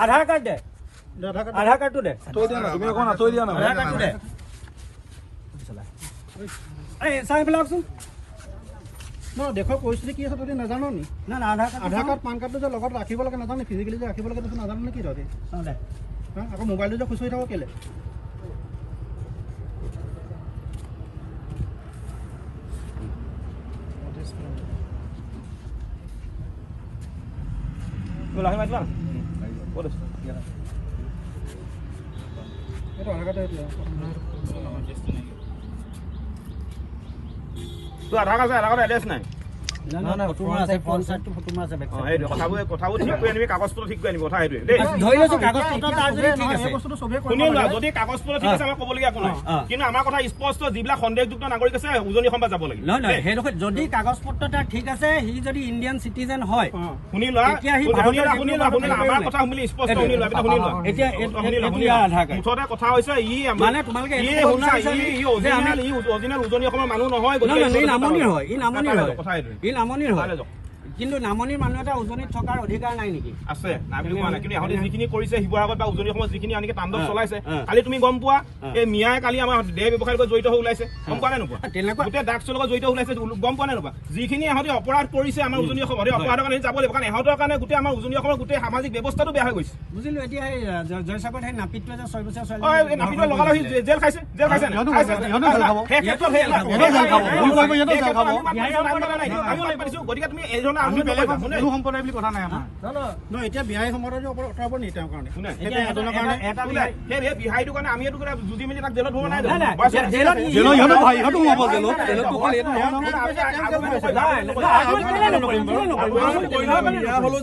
আধাৰ card দে আধাৰ কাৰ্ডটো দে তুমি অকণ আঁতৰি দিয়া না আধাৰ কাৰ্ডটো দে চাই পেলাওকচোন দেশৰ পৰিস্থিতি কি আছে তহঁতি নাজানো নি না না আধাৰ কাৰ্ড পান কাৰ্ডটো যে লগত ৰাখিব লাগে নাজানো ফিজিকেলি যে ৰাখিব লাগে তহঁতি নাজানো নে কি তহঁতি আকৌ মোবাইলটো যে খুচৰি থাক কেলে লাহে মাতিবা ক'ত আছে এইটো আধাৰ কাৰ্ড তোৰ আধাৰ কাৰ্ড এড্ৰেছ নাই কথাবোৰ ঠিক কৰি আনিবি কাগজপত্ৰ ঠিক কৰি আনিবি কথা সেইটোৱে দেই শুনি লোৱা যদি কাগজপত্ৰ ঠিক আছে আমাৰ ক'বলগীয়া একো নাই কিন্তু আমাৰ কথা স্পষ্ট যিবিলাক সন্দেহযুক্ত নাগৰিক আছে উজনি অসম যাব লাগিব নহয় সেইডোখৰ যদি কাগজপত্ৰ তাৰ ঠিক আছে সি যদি ইণ্ডিয়ান চিটিজেন হয় শুনি লোৱা আমাৰ কথা শুনি স্পষ্ট শুনি লোৱা শুনি লোৱা এতিয়া আধাৰ কাৰ্ড মুঠতে কথা হৈছে ই মানে তোমালোকে অৰিজিনেল উজনি অসমৰ মানুহ নহয় নামনিৰ হয় নামনিৰ হয় কিন্তু নামনিৰ মানুহ এটা উজনিত থকাৰ অধিকাৰ নাই নেকি আছে নাই বুলি কোৱা নাই কিন্তু ইহঁতে যিখিনি কৰিছে শিৱসাগৰত বা উজনি অসমত যিখিনি আনকি তাণ্ডৱ চলাইছে কালি তুমি গম পোৱা এই মিয়াই কালি আমাৰ দেহ ব্যৱসায়ৰ লগত জড়িত হৈ ওলাইছে গম পোৱা নে নোপোৱা গোটেই ড্ৰাগছৰ লগত জড়িত ওলাইছে গম পোৱা নে নোপোৱা যিখিনি ইহঁতে অপৰাধ কৰিছে আমাৰ উজনি অসমত অপৰাধৰ কাৰণে যাব লাগিব কাৰণ ইহঁতৰ কাৰণে গোটেই আমাৰ উজনি অসমৰ গোটেই সামাজিক ব্যৱস্থাটো বেয়া হৈ গৈছে বুজিলো এতিয়া সেই জয়সাগৰত সেই নাপিতটোৱে যে 6 বছৰ ছোৱালী নাপিতৰ লগালগ জেল খাইছে গতিকে তুমি এইধৰণে সম্প্ৰদায় বুলি কথা নাই আমাৰ নহয় এতিয়া বিহাৰী সম্প্ৰদায়ৰ ওপৰত অঁতৰাব নি তেওঁৰ কাৰণে বিহাৰীটোৰ কাৰণে আমি এইটো যুঁজি মেলি তাক জেলত ভৰোৱা নাই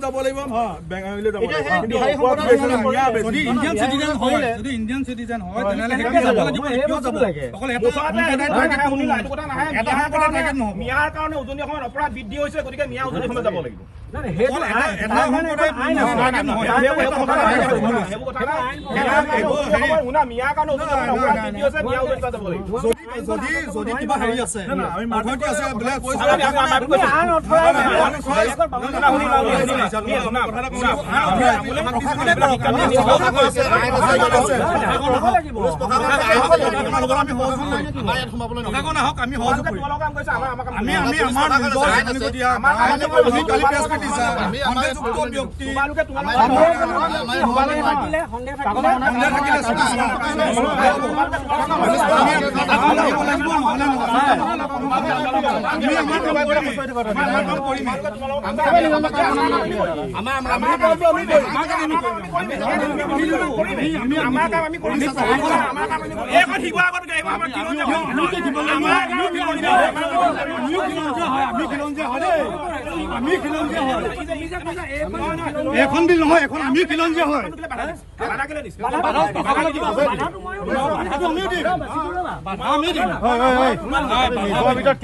যাব লাগিব ইণ্ডিয়ান চিটিজেন হয় মিয়াৰ কাৰণে উজনি অসমত অপৰাধ বৃদ্ধি হৈছে গতিকে মিয়া উজনি অসমত যাব লাগিব যদি কিবা হেৰি আছে এখন বিল নহয় এখন আমি খিলঞ্জীয়া হয় ভিতৰত